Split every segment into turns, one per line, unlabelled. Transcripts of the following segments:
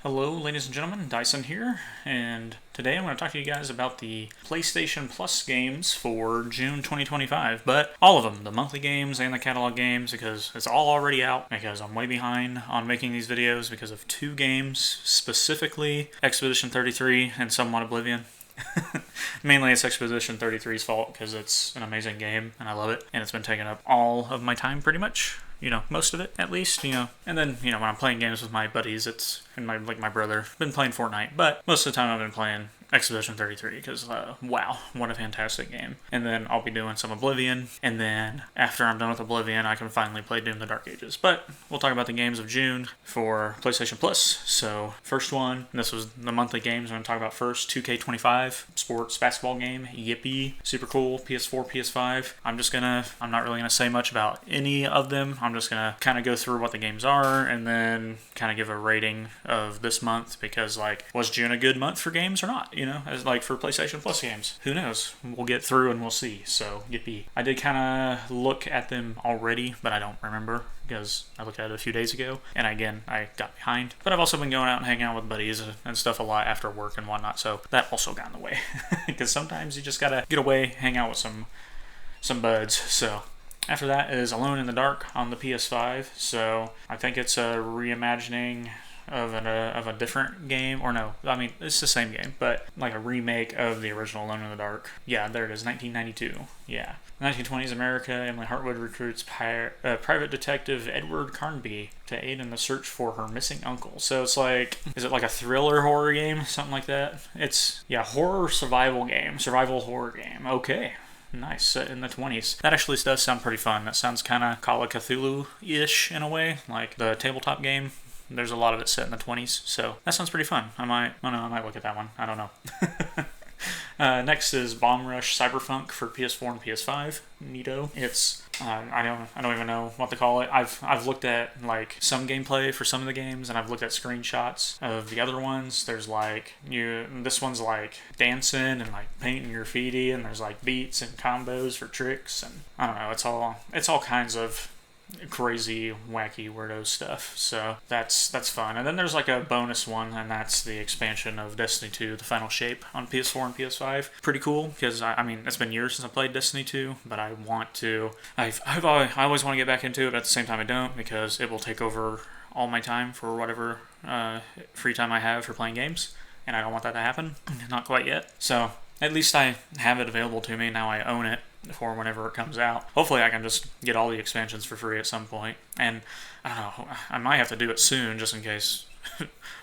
Hello, ladies and gentlemen, Dyson here, and today I'm going to talk to you guys about the PlayStation Plus games for June 2025, but all of them, the monthly games and the catalog games, because it's all already out, because I'm way behind on making these videos because of two games, specifically Expedition 33 and somewhat Oblivion. Mainly it's Expedition 33's fault because it's an amazing game and I love it, and it's been taking up all of my time pretty much. Most of it at least, And then, when I'm playing games with my buddies, and my brother, been playing Fortnite, but most of the time I've been playing Expedition 33 because, wow, what a fantastic game. And then I'll be doing some Oblivion, and then after I'm done with Oblivion, I can finally play Doom the Dark Ages. But we'll talk about the games of June for PlayStation Plus. So, first one, and this was the monthly games I'm going to talk about first, 2K25, sports basketball game, yippee, super cool, PS4, PS5. I'm not really going to say much about any of them. I'm just going to kind of go through what the games are, and then kind of give a rating of this month, because, was June a good month for games or not? As for PlayStation Plus games. Who knows? We'll get through and we'll see. So, yippee. I did kind of look at them already, but I don't remember because I looked at it a few days ago, and again, I got behind. But I've also been going out and hanging out with buddies and stuff a lot after work and whatnot, so that also got in the way. Because sometimes you just gotta get away, hang out with some buds, so... After that is Alone in the Dark on the PS5, so I think it's a reimagining of a different game, or no, I mean, it's the same game, but like a remake of the original Alone in the Dark. Yeah, there it is, 1992, yeah. 1920s America, Emily Hartwood recruits private detective Edward Carnby to aid in the search for her missing uncle. So it's is it like a thriller horror game, something like that? It's, horror survival horror game, okay. Nice, set in the 20s. That actually does sound pretty fun. That sounds kind of Call of Cthulhu-ish in a way, like the tabletop game. There's a lot of it set in the 20s, so that sounds pretty fun. I might look at that one. I don't know. Next is Bomb Rush Cyberpunk for PS4 and PS5. Neato. It's I don't even know what to call it. I've looked at some gameplay for some of the games, and I've looked at screenshots of the other ones. There's this one's dancing and painting graffiti, and there's beats and combos for tricks, and I don't know. It's all kinds of crazy, wacky, weirdo stuff. So that's fun. And then there's a bonus one, and that's the expansion of Destiny 2, The Final Shape on PS4 and PS5. Pretty cool, because I mean, it's been years since I played Destiny 2, but I always want to get back into it, but at the same time I don't, because it will take over all my time for whatever free time I have for playing games, and I don't want that to happen. Not quite yet. So at least I have it available to me. Now I own it for whenever it comes out. Hopefully I can just get all the expansions for free at some point. And I don't know, I might have to do it soon just in case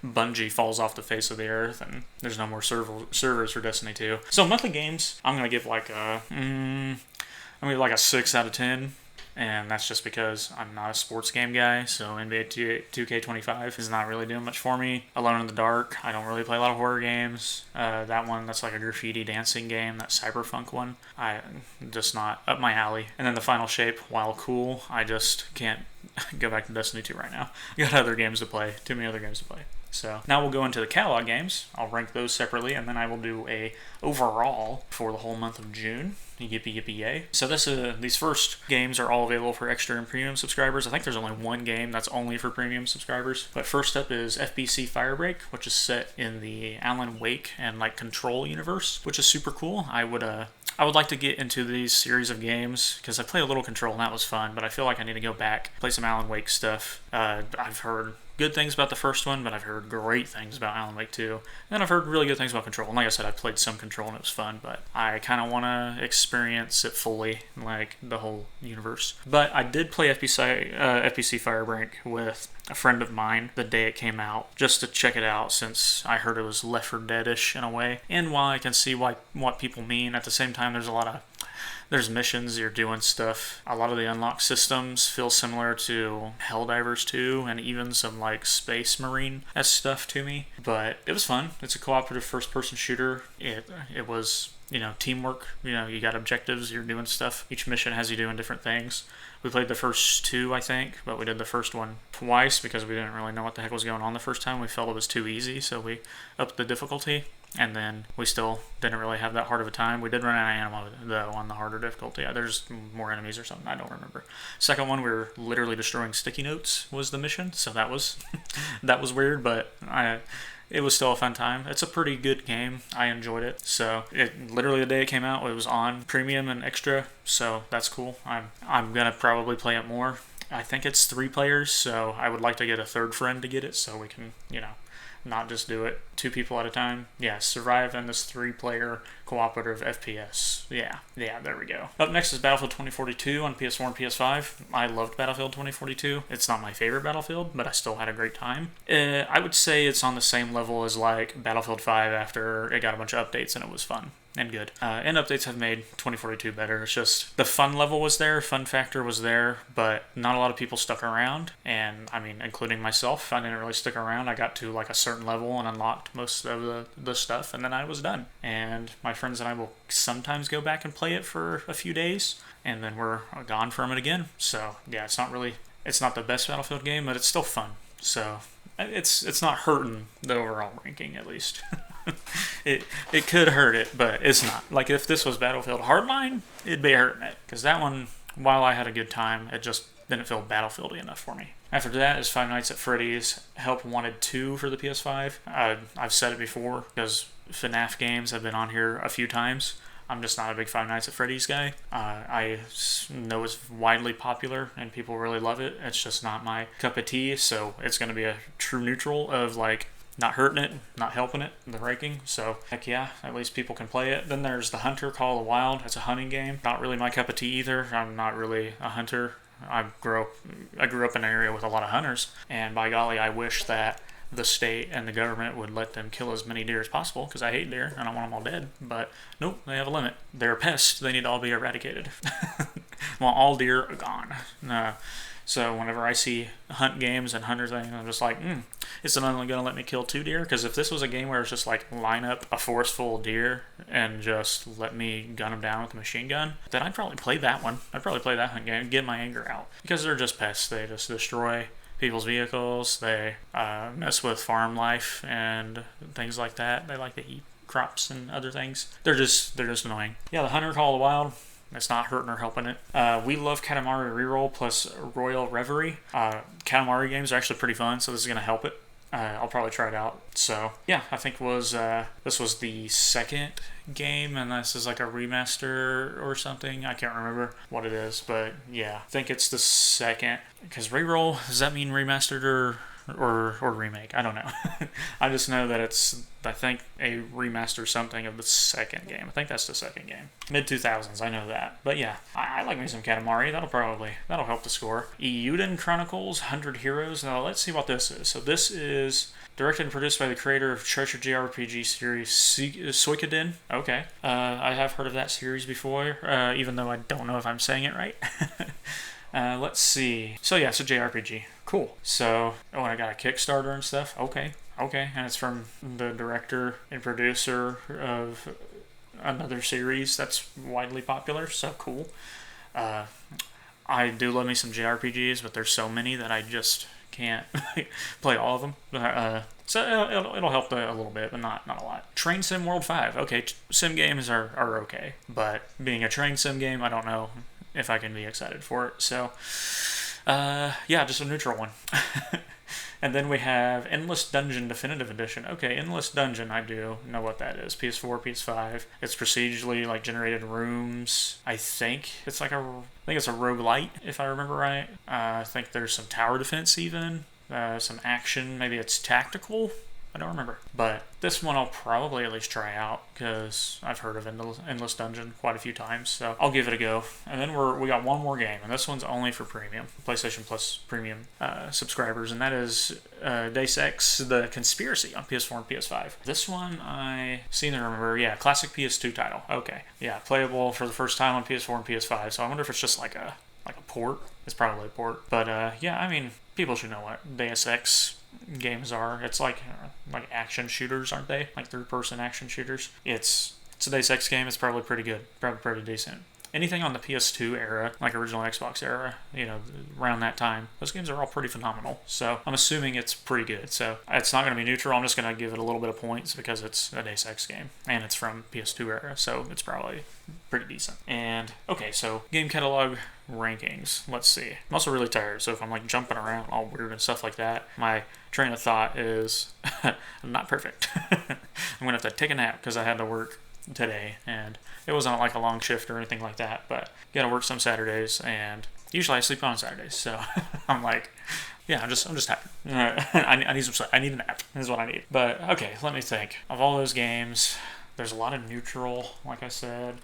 Bungie falls off the face of the earth and there's no more servers for Destiny 2. So monthly games, I'm going to give a 6 out of 10. And that's just because I'm not a sports game guy, so NBA 2K25 is not really doing much for me. Alone in the Dark, I don't really play a lot of horror games. That one, that's a graffiti dancing game, that cyberpunk one, just not up my alley. And then The Final Shape, while cool, I just can't go back to Destiny 2 right now. I got other games to play, too many other games to play. So now we'll go into the catalog games. I'll rank those separately, and then I will do a overall for the whole month of June. Yippee yippee yay. So these first games are all available for extra and premium subscribers. I think there's only one game that's only for premium subscribers. But first up is FBC Firebreak, which is set in the Alan Wake and Control universe, which is super cool. I would like to get into these series of games because I played a little Control and that was fun, but I feel like I need to go back, play some Alan Wake stuff. I've heard good things about the first one, but I've heard great things about Alan Wake 2. And then I've heard really good things about Control. And like I said, I played some Control and it was fun, but I kind of want to experience it fully, the whole universe. But I did play FBC Firebreak with a friend of mine the day it came out, just to check it out, since I heard it was Left 4 Dead-ish in a way. And while I can see what people mean, at the same time, there's missions, you're doing stuff. A lot of the unlock systems feel similar to Helldivers 2 and even some Space Marine stuff to me. But it was fun. It's a cooperative first-person shooter. It was, teamwork. You got objectives, you're doing stuff. Each mission has you doing different things. We played the first two, I think, but we did the first one twice because we didn't really know what the heck was going on the first time. We felt it was too easy, so we upped the difficulty. and then we still didn't really have that hard of a time. We did run out of ammo, though, on the harder difficulty. Yeah, there's more enemies or something. I don't remember. Second one, we were literally destroying sticky notes was the mission, so that was that was weird, but it was still a fun time. It's a pretty good game. I enjoyed it. So literally the day it came out, it was on premium and extra, so that's cool. I'm gonna probably play it more. I think it's 3 players, so I would like to get a third friend to get it so we can, not just do it 2 people at a time. Yeah, survive in this 3-player cooperative FPS. Yeah, there we go. Up next is Battlefield 2042 on PS4 and PS5. I loved Battlefield 2042. It's not my favorite Battlefield, but I still had a great time. I would say it's on the same level as like Battlefield 5 after it got a bunch of updates and it was fun and good. And updates have made 2042 better. It's just the fun level was there, fun factor was there, but not a lot of people stuck around. And I mean, including myself, I didn't really stick around. I got to like a certain level and unlocked most of the stuff, and then I was done. And my friends and I will sometimes go back and play it for a few days, and then we're gone from it again. So yeah, it's not the best Battlefield game, but it's still fun. So it's not hurting the overall ranking, at least. It could hurt it, but it's not. Like if this was Battlefield Hardline, it'd be hurting it, because that one, while I had a good time, it just didn't feel Battlefieldy enough for me. After that is Five Nights at Freddy's Help Wanted 2 for the PS5. I've said it before, because FNAF games have been on here a few times. I'm just not a big Five Nights at Freddy's guy. I know it's widely popular and people really love it. It's just not my cup of tea, so it's going to be a true neutral of like not hurting it, not helping it in the ranking. So heck yeah, at least people can play it. Then there's The Hunter Call of the Wild. It's a hunting game. Not really my cup of tea either. I'm not really a hunter. I grew up in an area with a lot of hunters, and by golly, I wish that the state and the government would let them kill as many deer as possible, because I hate deer and I want them all dead. But nope, they have a limit. They're pests. They need to all be eradicated. Well, all deer are gone. So whenever I see hunt games and hunter things, I'm just like, is it only going to let me kill 2 deer? Because if this was a game where it's just like line up a forest full of deer and just let me gun them down with a machine gun, then I'd probably play that one. I'd probably play that hunt game, get my anger out. Because they're just pests. They just destroy people's vehicles. They mess with farm life and things like that. They like to eat crops and other things. They're just annoying. Yeah, The Hunter Call of the Wild. It's not hurting or helping it. We love Katamari Reroll plus Royal Reverie. Katamari games are actually pretty fun, so this is going to help it. I'll probably try it out. So yeah, I think this was the second game, and this is like a remaster or something. I can't remember what it is, but yeah, I think it's the second. Because Reroll, does that mean remastered or remake? I don't know. I just know that it's, I think, a remaster something of the second game. I think that's the second game. Mid-2000s, I know that. But yeah, I like me some Katamari. That'll help the score. Euden Chronicles 100 Heroes. Now let's see what this is. So this is directed and produced by the creator of Treasure JRPG series Suikoden. Okay. I have heard of that series before, even though I don't know if I'm saying it right. Let's see. So yeah, it's a JRPG. Cool. So, I got a Kickstarter and stuff. Okay. And it's from the director and producer of another series that's widely popular. So cool. I do love me some JRPGs, but there's so many that I just can't play all of them. So it'll help a little bit, but not a lot. Train Sim World 5. Okay, sim games are okay, but being a train sim game, I don't know if I can be excited for it. So, yeah, just a neutral one. And then we have Endless Dungeon Definitive Edition. Okay, Endless Dungeon, I do know what that is. PS4, PS5. It's procedurally like generated rooms. I think it's a roguelite, if I remember right. I think there's some tower defense even. Some action. Maybe it's tactical. I don't remember. But this one I'll probably at least try out, because I've heard of Endless Dungeon quite a few times, so I'll give it a go. And then we got one more game, and this one's only for premium, PlayStation Plus premium subscribers, and that is Deus Ex: The Conspiracy on PS4 and PS5. This one I seem to remember, yeah, classic PS2 title. Okay, yeah, playable for the first time on PS4 and PS5, so I wonder if it's just like a port. It's probably a port. But yeah, I mean, people should know what Deus Ex games are. It's like action shooters, aren't they? Like third-person action shooters. It's a Deus Ex game. It's probably pretty good. Probably pretty decent. anything on the PS2 era, like original Xbox era, around that time, those games are all pretty phenomenal. So I'm assuming it's pretty good. So it's not going to be neutral. I'm just going to give it a little bit of points because it's a Deus Ex game and it's from PS2 era, so it's probably pretty decent. And okay, so game catalog rankings. Let's see. I'm also really tired, so if I'm like jumping around all weird and stuff like that, my train of thought is not perfect. I'm gonna have to take a nap because I had to work today, and it wasn't like a long shift or anything like that, but you gotta work some Saturdays, and usually I sleep on Saturdays, so I'm like, yeah, I'm just tired. I need some sleep. I need a nap is what I need. But okay, let me think. Of all those games, there's a lot of neutral, like I said.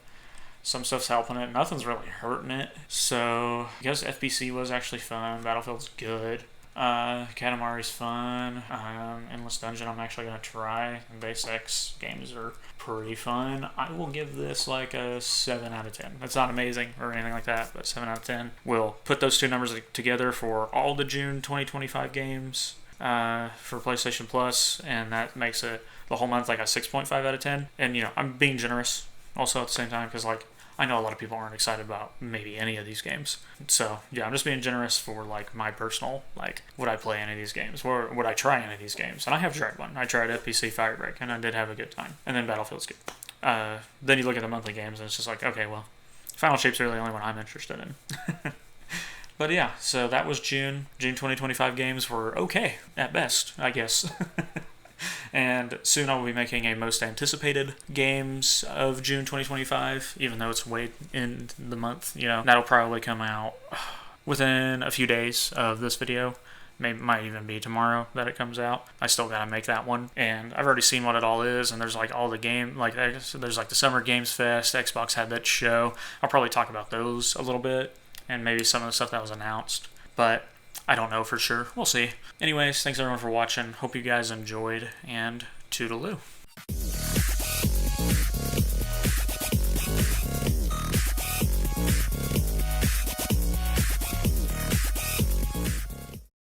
Some stuff's helping it. Nothing's really hurting it. So I guess FBC was actually fun. Battlefield's good. Katamari's fun. Endless Dungeon I'm actually going to try. And Deus Ex games are pretty fun. I will give this like a 7 out of 10. It's not amazing or anything like that, but 7 out of 10. We'll put those two numbers together for all the June 2025 games for PlayStation Plus, and that makes it the whole month like a 6.5 out of 10. And, I'm being generous also at the same time because, like, I know a lot of people aren't excited about maybe any of these games. So, yeah, I'm just being generous for, like, my personal, like, would I play any of these games? Or would I try any of these games? And I have tried one. I tried FPC Firebreak, and I did have a good time. And then Battlefield's good. Then you look at the monthly games, and it's just like, okay, well, Final Shape's really the only one I'm interested in. But, yeah, so that was June. June 2025 games were okay, at best, I guess. And soon I will be making a most anticipated games of June 2025, even though it's way in the month. That'll probably come out within a few days of this video. Might even be tomorrow that it comes out. I still gotta make that one, and I've already seen what it all is. And there's like all the game, like there's like the Summer Games Fest. Xbox had that show. I'll probably talk about those a little bit, and maybe some of the stuff that was announced. But I don't know for sure. We'll see. Anyways, thanks everyone for watching. Hope you guys enjoyed, and toodaloo.